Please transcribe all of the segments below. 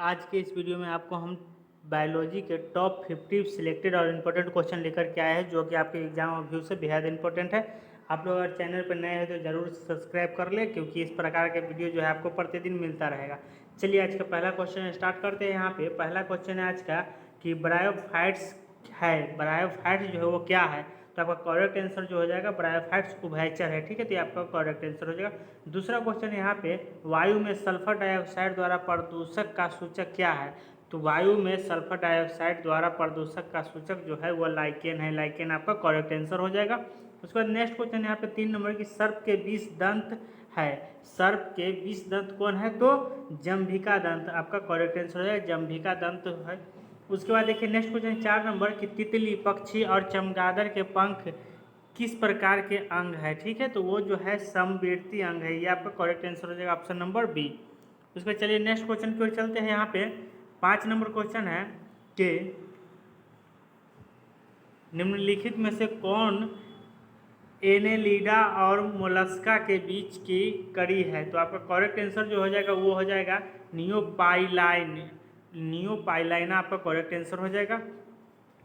आज के इस वीडियो में आपको हम बायोलॉजी के टॉप 50 सिलेक्टेड और इम्पोर्टेंट क्वेश्चन लेकर के आए हैं, जो कि आपके एग्जाम व्यू से बेहद इंपॉर्टेंट है। आप लोग अगर चैनल पर नए हैं तो ज़रूर सब्सक्राइब कर लें, क्योंकि इस प्रकार के वीडियो जो है आपको प्रतिदिन मिलता रहेगा। चलिए आज का पहला क्वेश्चन स्टार्ट करते हैं। यहाँ पे पहला क्वेश्चन है आज का कि ब्रायोफाइट्स है, ब्रायोफाइट्स जो है वो क्या है। तो आपका करेक्ट आंसर जो हो जाएगा ब्रायोफाइट्स उभयचर है। ठीक है, तो ये आपका करेक्ट आंसर हो जाएगा। दूसरा क्वेश्चन यहाँ पे वायु में सल्फर डाइऑक्साइड द्वारा प्रदूषक का सूचक क्या है। तो वायु में सल्फर डाइऑक्साइड द्वारा प्रदूषक का सूचक जो है वो लाइकेन है। लाइकेन आपका करेक्ट आंसर हो जाएगा। उसके बाद नेक्स्ट क्वेश्चन यहाँ पे 3 नंबर की सर्प के 20 दंत है। सर्प के 20 दंत कौन है, तो जंभिका दंत आपका करेक्ट आंसर हो जाएगा, जंभिका दंत है। उसके बाद देखिए नेक्स्ट क्वेश्चन 4 नंबर की तितली, पक्षी और चमगादड़ के पंख किस प्रकार के अंग है। ठीक है, तो वो जो है समवर्ती अंग है। ये आपका करेक्ट आंसर हो जाएगा ऑप्शन नंबर बी। उसके चलिए नेक्स्ट क्वेश्चन की ओर चलते हैं। यहाँ पे 5 नंबर क्वेश्चन है कि निम्नलिखित में से कौन एनेलिडा और मोलस्का के बीच की कड़ी है। तो आपका करेक्ट आंसर जो हो जाएगा वो हो जाएगा नियोपाइलाइन, नियोपाइलाइना आपका करेक्ट आंसर हो जाएगा।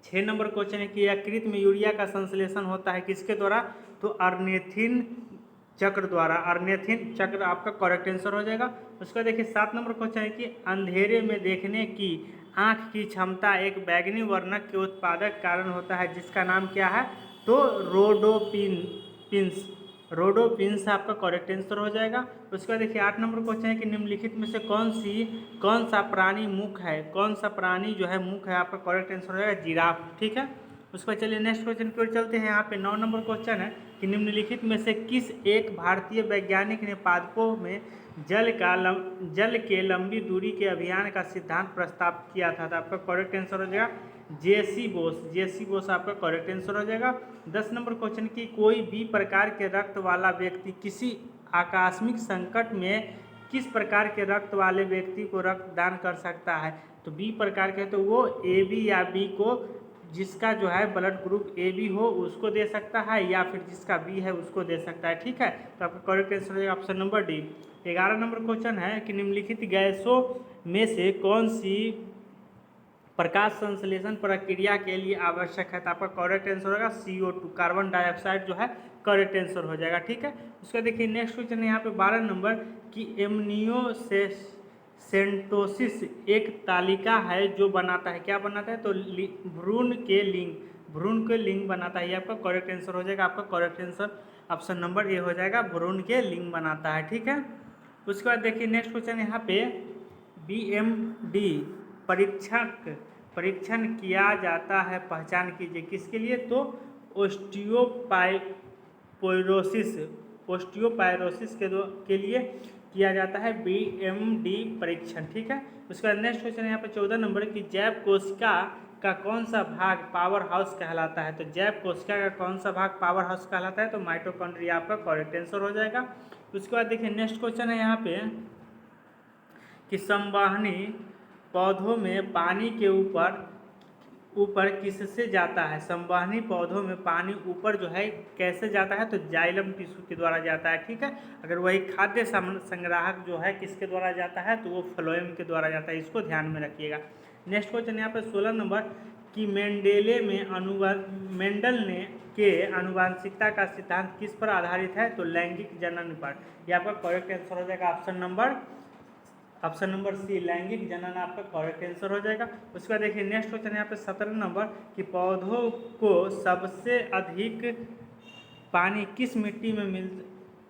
6 नंबर क्वेश्चन है कि यकृत में यूरिया का संश्लेषण होता है किसके द्वारा, तो अर्निथिन चक्र द्वारा। अर्निथिन चक्र आपका करेक्ट आंसर हो जाएगा। उसका देखिए 7 नंबर क्वेश्चन है कि अंधेरे में देखने की आँख की क्षमता एक बैंगनी वर्णक के उत्पादक कारण होता है, जिसका नाम क्या है, तो रोडोपिन्स। रोडोपिन्स आपका करेक्ट आंसर हो जाएगा। उसके बाद देखिए 8 नंबर क्वेश्चन है कि निम्नलिखित में से कौन सा प्राणी मुख है, कौन सा प्राणी जो है मुख है। आपका करेक्ट आंसर हो जाएगा जिराफ। ठीक है, उसके बाद चलिए नेक्स्ट क्वेश्चन की ओर चलते हैं। यहाँ पे 9 नंबर क्वेश्चन है कि निम्नलिखित में से किस एक भारतीय वैज्ञानिक ने पादपों में जल के लंबी दूरी के अभियान का सिद्धांत प्रस्तावित किया था। तो आपका करेक्ट आंसर हो जाएगा जेसी बोस। जेसी बोस आपका करेक्ट आंसर हो जाएगा। 10 नंबर क्वेश्चन की कोई भी प्रकार के रक्त वाला व्यक्ति किसी आकस्मिक संकट में किस प्रकार के रक्त वाले व्यक्ति को रक्त दान कर सकता है। तो बी प्रकार के, तो वो ए बी या बी को, जिसका जो है ब्लड ग्रुप ए बी हो उसको दे सकता है, या फिर जिसका बी है उसको दे सकता है। ठीक है, तो आपका करेक्ट आंसर हो जाएगा option number D. 11 number question है कि निम्नलिखित गैसों में से कौन सी प्रकाश संश्लेषण प्रक्रिया के लिए आवश्यक है। तो आपका करेक्ट आंसर होगा CO2, कार्बन डाइऑक्साइड जो है करेक्ट आंसर हो जाएगा। ठीक है, उसका देखिए नेक्स्ट क्वेश्चन यहाँ पे 12 नंबर की एमनियो से सेंटोसिस एक तालिका है जो बनाता है, क्या बनाता है, तो भ्रूण के लिंग बनाता है। ये आपका करेक्ट आंसर हो जाएगा। आपका करेक्ट आंसर ऑप्शन नंबर ए हो जाएगा, भ्रूण के लिंग बनाता है। ठीक है, उसके बाद देखिए नेक्स्ट क्वेश्चन यहाँ पे BMD परीक्षण किया जाता है, पहचान कीजिए किसके लिए, तो ओस्टियोपाइरोसिस के लिए किया जाता है BMD परीक्षण। ठीक है, उसके बाद नेक्स्ट क्वेश्चन यहाँ पे 14 नंबर की जैव कोशिका का कौन सा भाग पावर हाउस कहलाता है। तो जैव कोशिका का कौन सा भाग पावर हाउस कहलाता है, तो माइटोकॉन्ड्रिया आपका करेक्ट आंसर हो जाएगा। उसके बाद देखिए नेक्स्ट क्वेश्चन है यहाँ पे कि संवहनी पौधों में पानी के ऊपर किससे जाता है। संवहनी पौधों में पानी ऊपर जो है कैसे जाता है, तो जाइलम टिश्यू के द्वारा जाता है। ठीक है, अगर वही खाद्य संग्राहक जो है किसके द्वारा जाता है, तो वो फ्लोएम के द्वारा जाता है। इसको ध्यान में रखिएगा। नेक्स्ट क्वेश्चन यहाँ पे 16 नंबर कि मेंडल ने के आनुवांशिकता का सिद्धांत किस पर आधारित है, तो लैंगिक जनन पर। यह आपका करेक्ट आंसर हो जाएगा ऑप्शन नंबर सी, लैंगिक जनन आपका करेक्ट आंसर हो जाएगा। उसके बाद देखिए नेक्स्ट क्वेश्चन यहाँ पे 17 नंबर कि पौधों को सबसे अधिक पानी किस मिट्टी में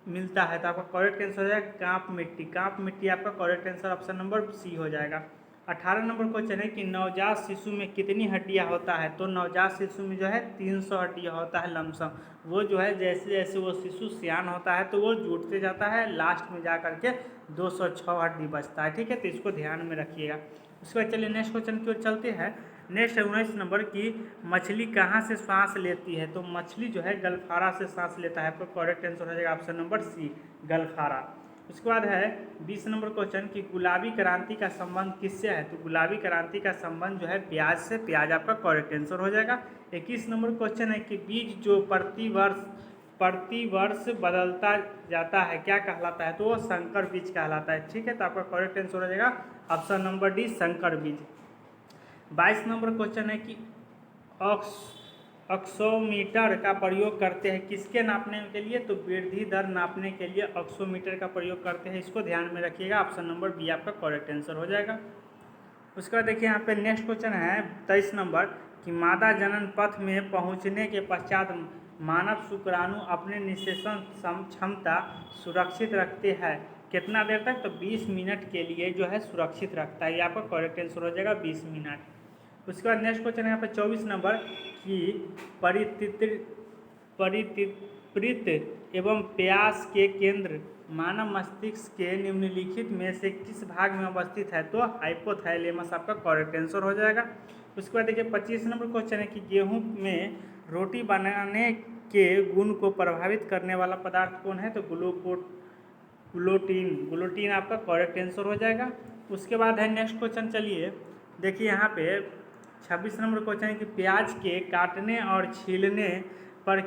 मिलता है। तो आपका करेक्ट आंसर हो जाएगा कांप मिट्टी। कांप मिट्टी आपका correct answer option number C हो जाएगा। 18 नंबर क्वेश्चन है कि नवजात शिशु में कितनी हड्डियां होता है। तो नवजात शिशु में जो है 300 हड्डियां होता है लमसम। वो जो है जैसे जैसे वो शिशु सियान होता है तो वो जुटते जाता है, लास्ट में जा करके 206 हड्डी बचता है। ठीक है, तो इसको ध्यान में रखिएगा। उसके बाद चलिए नेक्स्ट क्वेश्चन की ओर चलते हैं। नेक्स्ट 19 नंबर की मछली कहाँ से सांस लेती है। तो मछली जो है गलफारा से सांस लेता है। आपका करेक्ट आंसर हो जाएगा ऑप्शन नंबर सी, गलफारा। उसके बाद है 20 नंबर क्वेश्चन कि गुलाबी क्रांति का संबंध किससे है। तो गुलाबी क्रांति का संबंध जो है प्याज से। प्याज आपका करेक्ट आंसर हो जाएगा। 21 नंबर क्वेश्चन है कि बीज जो प्रति वर्ष बदलता जाता है क्या कहलाता है, तो वो संकर बीज कहलाता है। ठीक है, तो आपका करेक्ट आंसर हो जाएगा ऑप्शन नंबर डी संकर बीज। 22 नंबर क्वेश्चन है कि ऑक्सोमीटर का प्रयोग करते हैं किसके नापने के लिए, तो वृद्धि दर नापने के लिए ऑक्सोमीटर का प्रयोग करते हैं, इसको ध्यान में रखिएगा। ऑप्शन नंबर बी आपका करेक्ट आंसर हो जाएगा। उसके बाद देखिए यहाँ पे नेक्स्ट क्वेश्चन है 23 नंबर कि मादा जनन पथ में पहुँचने के पश्चात मानव शुक्राणु अपने निषेचन क्षमता सुरक्षित रखते हैं कितना देर तक, तो 20 मिनट के लिए जो है सुरक्षित रखता है, ये आपका करेक्ट आंसर हो जाएगा 20 मिनट। उसके बाद नेक्स्ट क्वेश्चन है यहाँ पे 24 नंबर कि परितृप्त एवं प्यास के केंद्र मानव मस्तिष्क के निम्नलिखित में से किस भाग में अवस्थित है, तो हाइपोथैलेमस आपका करेक्ट आंसर हो जाएगा। उसके बाद देखिए 25 नंबर क्वेश्चन है कि गेहूं में रोटी बनाने के गुण को प्रभावित करने वाला पदार्थ कौन है, तो ग्लूटीन आपका करेक्ट आंसर हो जाएगा। उसके बाद है नेक्स्ट क्वेश्चन, चलिए देखिए यहाँ पे 26 नंबर क्वेश्चन है कि प्याज के काटने और छीलने पर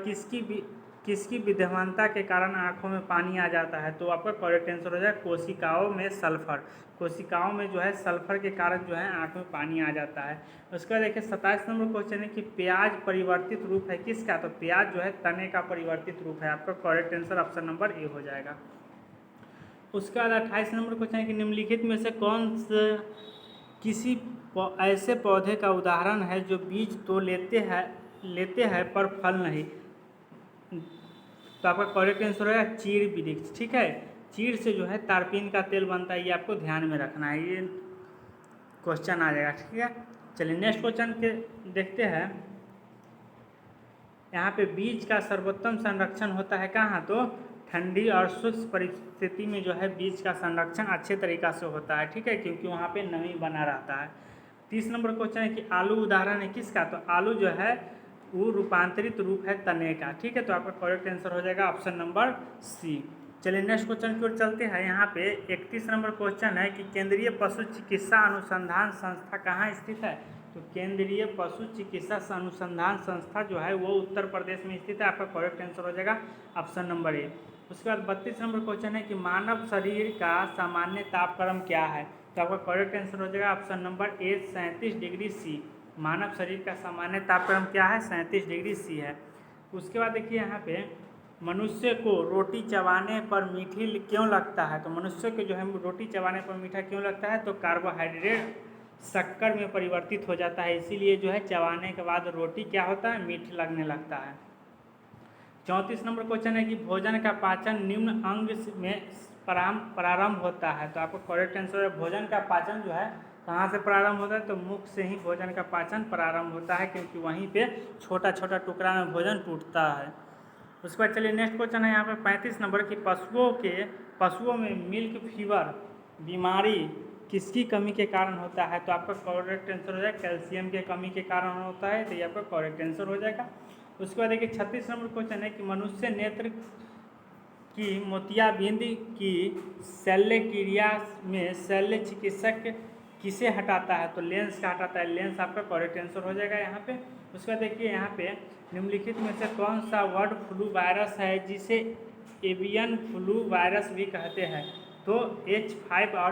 किसकी विद्यमानता के कारण आंखों में पानी आ जाता है, तो आपका करेक्ट आंसर हो जाएगा कोशिकाओं में सल्फर। कोशिकाओं में जो है सल्फर के कारण जो है आंख में पानी आ जाता है। उसके बाद देखिए 27 नंबर क्वेश्चन है कि प्याज परिवर्तित रूप है किसका, तो प्याज जो है तने का परिवर्तित रूप है, आपका करेक्ट आंसर ऑप्शन नंबर ए हो जाएगा। उसके बाद 28 नंबर क्वेश्चन है कि निम्नलिखित में से कौन सा किसी ऐसे पौधे का उदाहरण है जो बीज तो लेते हैं पर फल नहीं, तो आपका करेक्ट आंसर है चीड़ वृक्ष। ठीक है, चीड़ से जो है तारपीन का तेल बनता है, ये आपको ध्यान में रखना है, ये क्वेश्चन आ जाएगा। ठीक है, चलिए नेक्स्ट क्वेश्चन के देखते हैं। यहाँ पे बीज का सर्वोत्तम संरक्षण होता है कहाँ, तो ठंडी और शुष्क परिस्थिति में जो है बीज का संरक्षण अच्छे तरीक़ा से होता है। ठीक है, क्योंकि वहाँ पे नमी बना रहता है। 30 नंबर क्वेश्चन है कि आलू उदाहरण है किसका, तो आलू जो है वो रूपांतरित रूप है तने का। ठीक है, तो आपका करेक्ट आंसर हो जाएगा ऑप्शन नंबर सी। चलिए नेक्स्ट क्वेश्चन की ओर चलते हैं। यहाँ पे 31 नंबर क्वेश्चन है कि केंद्रीय पशु चिकित्सा अनुसंधान संस्था कहाँ स्थित है, तो केंद्रीय पशु चिकित्सा अनुसंधान संस्था जो है वो उत्तर प्रदेश में स्थित है, आपका करेक्ट आंसर हो जाएगा ऑप्शन नंबर ए। उसके बाद 32 नंबर क्वेश्चन है कि मानव शरीर का सामान्य तापक्रम क्या है, तो आपका करेक्ट आंसर हो जाएगा option number A 37 degree C. मानव शरीर का सामान्य तापक्रम क्या है, 37 डिग्री सी है। उसके बाद देखिए यहाँ पे मनुष्य को रोटी चबाने पर मीठी क्यों लगता है, तो मनुष्य को जो है रोटी चबाने पर मीठा क्यों लगता है, तो कार्बोहाइड्रेट शक्कर में परिवर्तित हो जाता है, इसीलिए जो है चबाने के बाद रोटी क्या होता है, मीठी लगने लगता है। 34 नंबर क्वेश्चन है कि भोजन का पाचन निम्न अंग में प्रारंभ होता है, तो आपको करेक्ट आंसर है भोजन का पाचन जो है कहाँ से प्रारंभ होता है, तो मुख से ही भोजन का पाचन प्रारंभ होता है, क्योंकि वहीं पे छोटा छोटा टुकड़ा में भोजन टूटता है। उसके बाद चलिए नेक्स्ट क्वेश्चन है यहाँ पे 35 नंबर की पशुओं में मिल्क फीवर बीमारी किसकी कमी के कारण होता है, तो आपका करेक्ट आंसर हो जाएगा कैल्शियम के कमी के कारण होता है, तो ये आपका करेक्ट आंसर हो जाएगा। उसके बाद देखिए 36 नंबर क्वेश्चन है कि मनुष्य नेत्र की मोतियाबिंद की शल्य क्रिया में शल्य चिकित्सक किसे हटाता है, तो लेंस का हटाता है, लेंस आपका करेक्ट आंसर हो जाएगा यहाँ पे। उसके बाद देखिए यहाँ पे निम्नलिखित में से कौन सा बर्ड फ्लू वायरस है जिसे एवियन फ्लू वायरस भी कहते हैं, तो H5 और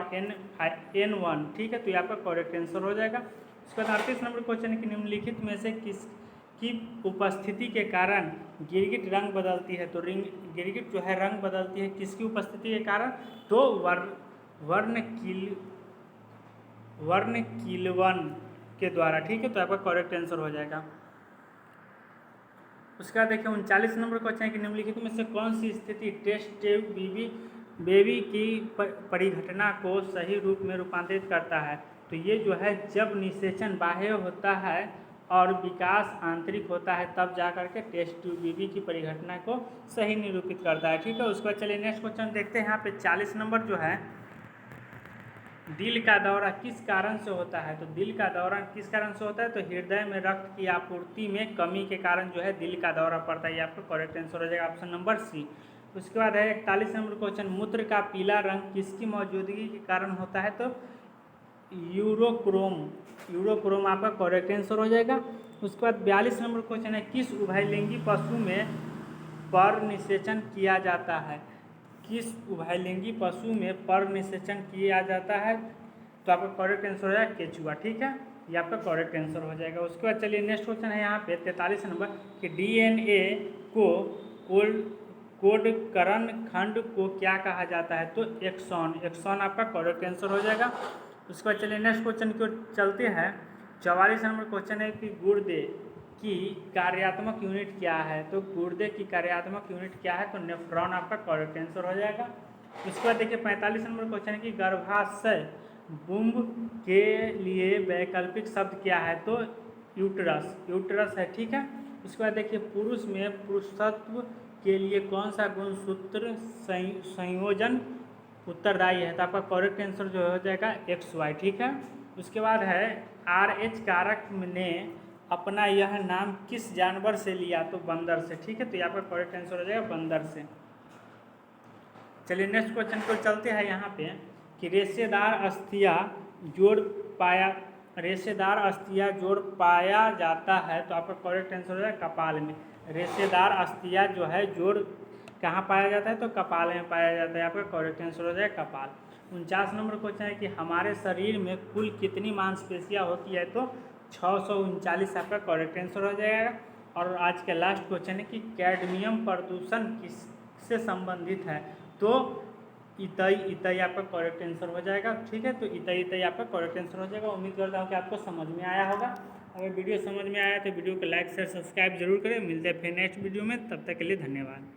N1। ठीक है, तो ये आपका करेक्ट आंसर हो जाएगा। उसके बाद 38 नंबर क्वेश्चन है कि निम्नलिखित में से किसकी उपस्थिति के कारण गिरगिट रंग बदलती है, तो गिरगिट जो है रंग बदलती है किसकी उपस्थिति के कारण, तो वर्णकिलवन के द्वारा। ठीक है, तो आपका करेक्ट आंसर हो जाएगा। उसका देखिए 39 नंबर क्वेश्चन है कि निम्नलिखित में से कौन सी स्थिति टेस्ट ट्यूब बेबी की परिघटना को सही रूप में रूपांतरित करता है, तो ये जो है जब निषेचन बाह्य होता है और विकास आंतरिक होता है तब जा करके टेस्ट ट्यूब बेबी की परिघटना को सही निरूपित करता है। ठीक है, उसके बाद चलिए नेक्स्ट क्वेश्चन देखते हैं। यहाँ पे 40 नंबर जो है दिल का दौरा किस कारण से होता है, तो दिल का दौरा किस कारण से होता है, तो हृदय में रक्त की आपूर्ति में कमी के कारण जो है दिल का दौरा पड़ता है, ये आपको करेक्ट आंसर हो जाएगा ऑप्शन नंबर सी। उसके बाद है 41 नंबर क्वेश्चन मूत्र का पीला रंग किसकी मौजूदगी के कारण होता है, तो यूरोक्रोम आपका करेक्ट आंसर हो जाएगा। उसके बाद 42 नंबर क्वेश्चन है किस उभयलिंगी पशु में पर निषेचन किया जाता है, किस उभयलिंगी पशु में पर निषेचन किया जाता है, तो तो आपका करेक्ट आंसर हो जाएगा केचुआ। ठीक है, ये आपका करेक्ट आंसर हो जाएगा। उसके बाद चलिए नेक्स्ट क्वेश्चन है यहाँ पे 43 नंबर कि डीएनए को कोडकरण खंड को क्या कहा जाता है, तो एक्सॉन। एक्सॉन आपका करेक्ट आंसर हो जाएगा। उसके बाद चलिए नेक्स्ट क्वेश्चन की ओर चलते हैं। 44 नंबर क्वेश्चन है कि गुर्दे की कार्यात्मक यूनिट क्या है, तो गुर्दे की कार्यात्मक यूनिट क्या है, तो नेफ्रॉन आपका करेक्ट आंसर हो जाएगा। उसके बाद देखिए 45 नंबर क्वेश्चन है कि गर्भाशय बुम्ब के लिए वैकल्पिक शब्द क्या है, तो यूटरस। यूटरस है। ठीक है, उसके बाद देखिए पुरुष में पुरुषत्व के लिए कौन सा गुणसूत्र संयोजन उत्तरदायी है, तो आपका करेक्ट आंसर जो हो जाएगा XY। ठीक है, उसके बाद है RH कारक ने अपना यह नाम किस जानवर से लिया, तो बंदर से। ठीक है, तो यहाँ पर करेक्ट आंसर हो जाएगा बंदर से। चलिए नेक्स्ट क्वेश्चन को चलते हैं यहाँ पे कि रेशेदार अस्थियाँ जोड़ पाया जाता है, तो आपका करेक्ट आंसर हो जाएगा कपाल में। रेशेदार अस्थियाँ जो है जोड़ कहाँ पाया जाता है, तो कपाल में पाया जाता है। आपका करेक्ट आंसर हो जाएगा कपाल। 49 नंबर क्वेश्चन है कि हमारे शरीर में कुल कितनी मांसपेशियाँ होती है, तो 639 आपका करेक्ट आंसर हो जाएगा। और आज का लास्ट क्वेश्चन है कि कैडमियम प्रदूषण किससे संबंधित है, तो इतई आपका करेक्ट आंसर हो जाएगा। ठीक है, तो इतई आपका करेक्ट आंसर हो जाएगा। उम्मीद करता हूँ कि आपको समझ में आया होगा। अगर वीडियो समझ में आया तो वीडियो को लाइक शेयर सब्सक्राइब जरूर करें। मिलते हैं फिर नेक्स्ट वीडियो में, तब तक के लिए धन्यवाद।